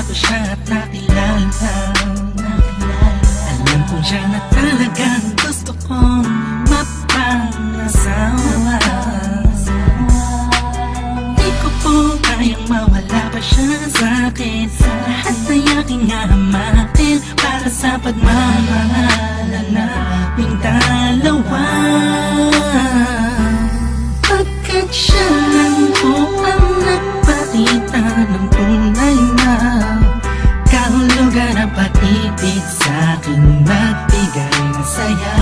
ko siya at nakilala. Alam ko siya na talagang gusto kong mapangasawa. Di ko po kayang mawala pa siya sa'kin. Lahat ay aking hahamakin para sa pagmamahalan naming dalawa. Pagkat siya lang po ang nagpakita ng tunay na kahulugan ng pag-ibig sa'kin, nagbigay ng saya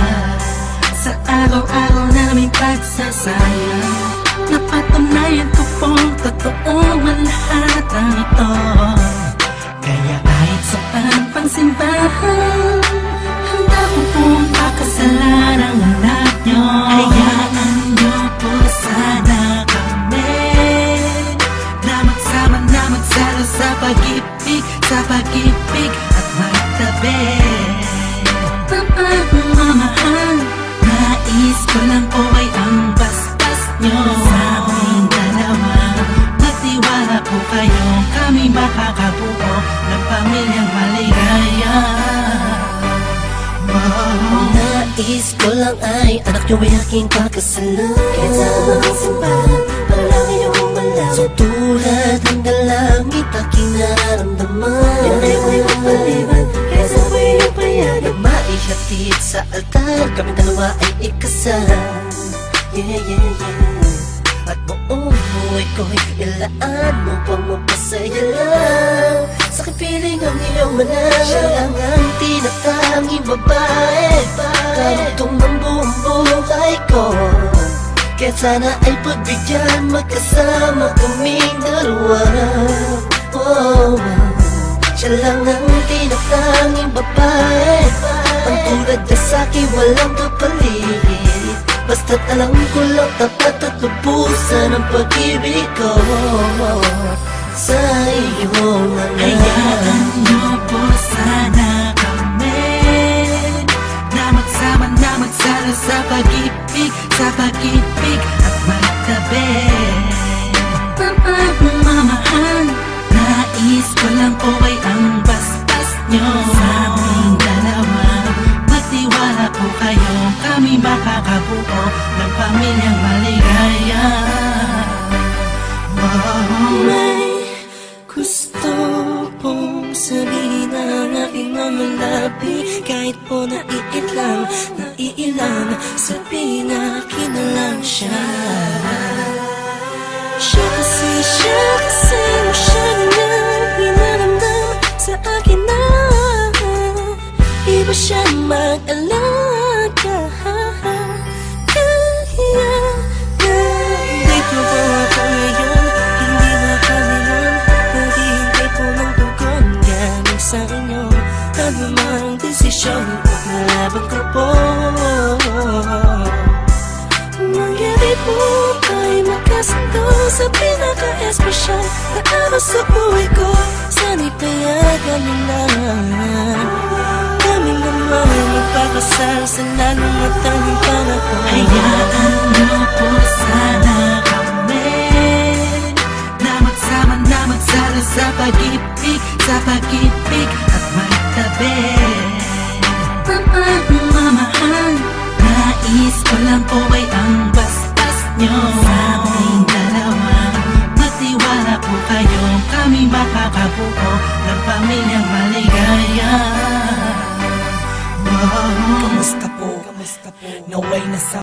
sa araw-araw naming pagsasayang. Napatunayan ko pong totoo ang lahat ng ito. Kaya kahit saan pang simbahan, handa ko pong pakasalan ang anak nyo. Hayaan nyo po sana kami na magsama na magsalo sa pag-ibig, at magtabi. Pagmamahal, nais ko lang po ay ang bastas nyo sa aming dalawa. Magtiwala po kayo, kami makakabuo ng pamilyang maligaya. Nais ko lang ay anak nyo ay aking pakasalan. Kahit saan mga simbahan, para lang iyong malam. So tulad ng dalangit aking nararamdaman. Yan ay ko'y mapaliban, kaya sa ko'y iyong payagan na maihatid sa altar. Kami dalawa ay ikasal. Yeah, yeah, yeah. At buong buhay ko'y ilaan mo pang mapasaya lang. Sa aking piling ang iyong manang, siya lang ang tinatanging babae. Karugtong ng buong buhay ko. Kaya sana ay pagbigyan, magkasama kaming dalawa. Oh, siya lang ang tinatanging babae. Ang tulad niya sa'kin walang kapalit. Basta't alam ko lang tapat at lubusan ang pag-ibig ko sa iyong mga. Hayaan nyo po sana kami na magsama na magsalo sa pag-ibig, at magtabi. Pagmamahal, nais ko lang po ay ang bastas nyo sa aming dalawa. Magtiwala po kayo, kami makakabuo ng pamilyang maligaya. May gusto pong sabihin ang aking mamalabi. Kahit po naiilang, sabihin na kinalang siya. Siya kasi nang pinaramdam sa akin na iba siya mag-alaga. Dito po ako ngayon, hindi na kamilan. Naghihintay po ng tugon galing sa inyo. Ano mang desisyon, paglalabag ko po. Mangyari po ay magkasundo sa pinaka-espesyal na araw sa buhay ko. Sana'y payagan mo na kaming naman magpakasal sa lalong matanging pangako. Hayaan nyo po sana kami na magsama na magsalo sa pag-ibig, at magtabi. Pagmamahal, nais ko lang po ay ang bastas nyo sa aming dalawa. Magtiwala po kayo, kami makakabuo ng pamilyang maligaya. Kamusta po? Naway na sa